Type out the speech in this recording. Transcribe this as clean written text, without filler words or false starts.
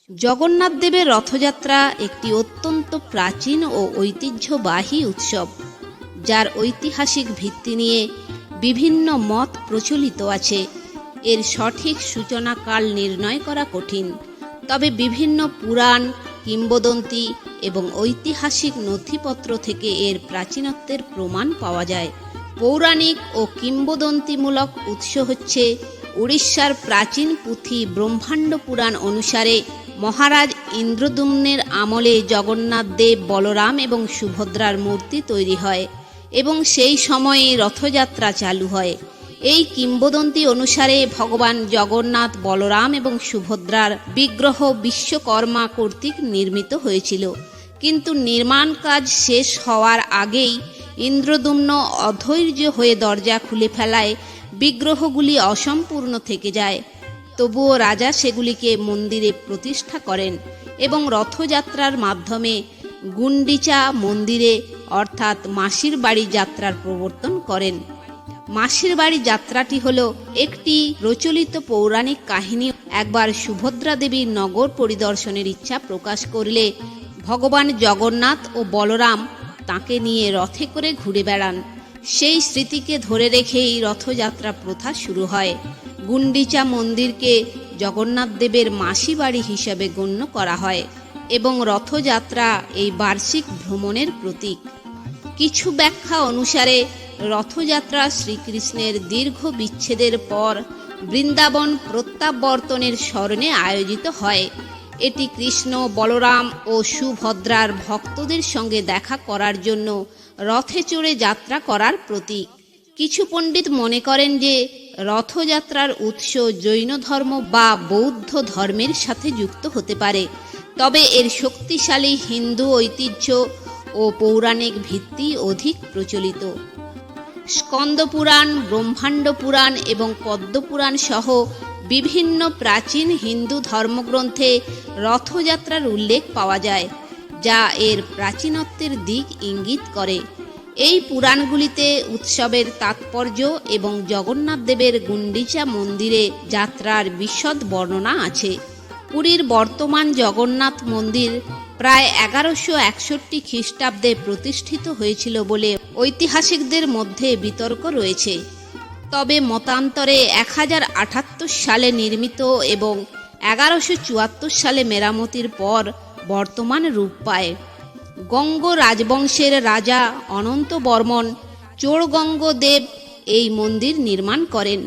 জগন্নাথ দেবের রথযাত্রা একটি অত্যন্ত প্রাচীন ও ঐতিহ্যবাহী উৎসব, যার ঐতিহাসিক ভিত্তি নিয়ে বিভিন্ন মত প্রচলিত আছে। এর সঠিক সূচনাকাল নির্ণয় করা কঠিন, তবে বিভিন্ন পুরাণ, কিংবদন্তি এবং ঐতিহাসিক নথিপত্র থেকে এর প্রাচীনত্বের প্রমাণ পাওয়া যায়। পৌরাণিক ও কিংবদন্তিমূলক উৎস হচ্ছে উড়িষ্যার প্রাচীন পুঁথি ব্রহ্মাণ্ড পুরাণ অনুসারে মহারাজ ইন্দ্রদ্যুম্নের আমলে জগন্নাথ দেব, বলরাম এবং সুভদ্রার মূর্তি তৈরি হয় এবং সেই সময়ে রথযাত্রা চালু হয়। এই কিংবদন্তি অনুসারে ভগবান জগন্নাথ, বলরাম এবং সুভদ্রার বিগ্রহ বিশ্বকর্মা কর্তৃক নির্মিত হয়েছিল, কিন্তু নির্মাণ কাজ শেষ হওয়ার আগেই ইন্দ্রদ্যুম্ন অধৈর্য হয়ে দরজা খুলে ফেলায় বিগ্রহগুলি অসম্পূর্ণ থেকে যায়। তবুও রাজা সেগুলিকে মন্দিরে প্রতিষ্ঠা করেন এবং রথযাত্রার মাধ্যমে গুন্ডিচা মন্দিরে অর্থাৎ মাসির বাড়ি যাত্রার প্রবর্তন করেন। মাসির বাড়ি যাত্রাটি হল একটি প্রচলিত পৌরাণিক কাহিনী। একবার সুভদ্রা দেবীর নগর পরিদর্শনের ইচ্ছা প্রকাশ করলে ভগবান জগন্নাথ ও বলরাম তাকে নিয়ে রথে করে ঘুরে বেড়ান। সেই স্মৃতিকে ধরে রেখেই রথযাত্রা প্রথা শুরু হয়। গুন্ডিচা মন্দিরকে জগন্নাথ দেবের মাসি বাড়ি হিসাবে গণ্য করা হয় এবং রথযাত্রা এই বার্ষিক ভ্রমণের প্রতীক। কিছু ব্যাখ্যা অনুসারে রথযাত্রা শ্রীকৃষ্ণের দীর্ঘ বিচ্ছেদের পর বৃন্দাবন প্রত্যাবর্তনের স্মরণে আয়োজিত হয়। এটি কৃষ্ণ, বলরাম ও সুভদ্রার ভক্তদের সঙ্গে দেখা করার জন্য রথে চড়ে যাত্রা করার প্রতীক। কিছু পণ্ডিত মনে করেন যে রথযাত্রার উৎস জৈন ধর্ম বা বৌদ্ধ ধর্মের সাথে যুক্ত হতে পারে, তবে এর শক্তিশালী হিন্দু ঐতিহ্য ও পৌরাণিক ভিত্তি অধিক প্রচলিত। স্কন্দ পুরাণ, ব্রহ্মাণ্ড পুরাণ এবং পদ্মপুরাণ সহ বিভিন্ন প্রাচীন হিন্দু ধর্মগ্রন্থে রথযাত্রার উল্লেখ পাওয়া যায়, যা এর প্রাচীনত্বের দিক ইঙ্গিত করে। এই পুরাণগুলিতে উৎসবের তাৎপর্য এবং জগন্নাথ দেবের গুন্ডিচা মন্দিরে যাত্রার বিশদ বর্ণনা আছে। পুরীর বর্তমান জগন্নাথ মন্দির প্রায় 1161 খ্রিস্টাব্দে প্রতিষ্ঠিত হয়েছিল বলে ঐতিহাসিকদের মধ্যে বিতর্ক রয়েছে। তবে মতান্তরে 1078 সালে নির্মিত এবং 1174 সালে মেরামতির পর বর্তমান রূপ পায়। গঙ্গ রাজবংশের রাজা অনন্ত বর্মন চোড়গঙ্গ দেব এই মন্দির নির্মাণ করেন।